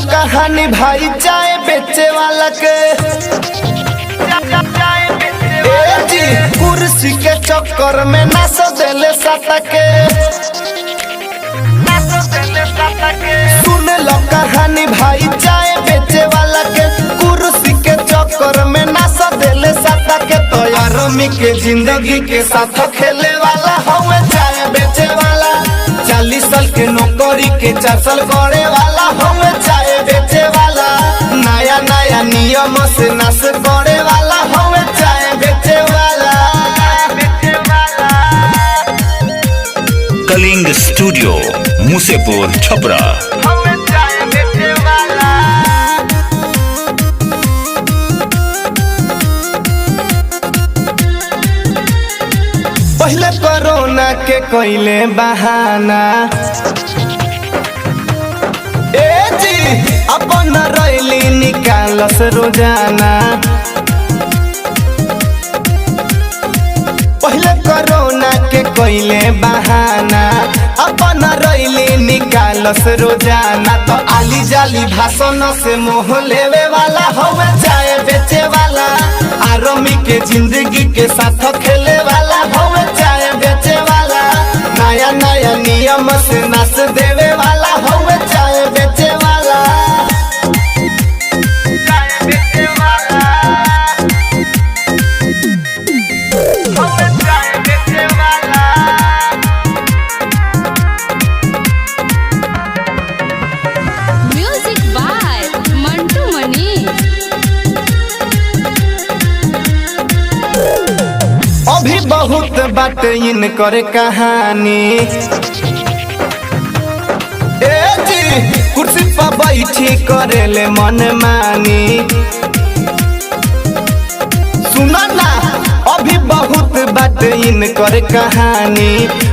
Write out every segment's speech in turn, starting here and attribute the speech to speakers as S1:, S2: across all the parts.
S1: कहानी भाई चाय बेचे वाला के कुर्सी के चक्कर में नाच देले साता के। सुन लो कहानी भाई चाय बेचे वाला के कुर्सी के चक्कर में नाच देले साता के। तो यारमी के जिंदगी के साथ खेले वाला हमें चाय बेचे वाला। 40 साल के नौकरी के 4 साल करे वाला हमें चाय बेचे वाला। नया नया नियम से नाश करे वाला हमें चाय बेचे वाला।
S2: कलिंग स्टूडियो मुसेपुर छपरा।
S1: पहले कोरोना के कोइले बहाना अपन रैली निकालस रोजाना। पहले कोरोना के कोइले बहाना अपन रैली निकालस रोजाना। तो आली जाली भाषण से मोह लेवे वाला हमें चाय बेचे वाला। आर्मी के जिंदगी के साथ खेले वाला हमें चाय बेचे वाला। नया नया नियम से नाच देवे वाला हमें चाय बेचे वाला।
S3: म्यूजिक बाय मंटू मनी।
S1: अभी बहुत बात इन करे कहानी कुर्सी पर बैठी करेले मन मानी। सुना ना अभी बहुत बात इन करे कहानी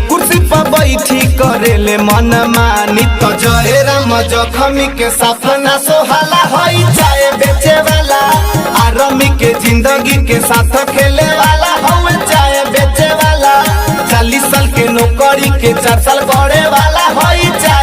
S1: कुर्सी पर बैठी करेले मन मानी। तो जय राम जखमी के साथ ना सोहाला होई चाय बेचे वाला। आर्मी के जिंदगी के साथ खेले वाला हमें चाय बेचे वाला। 40 साल के नौकरी के 4 साल करे वाला होई चाय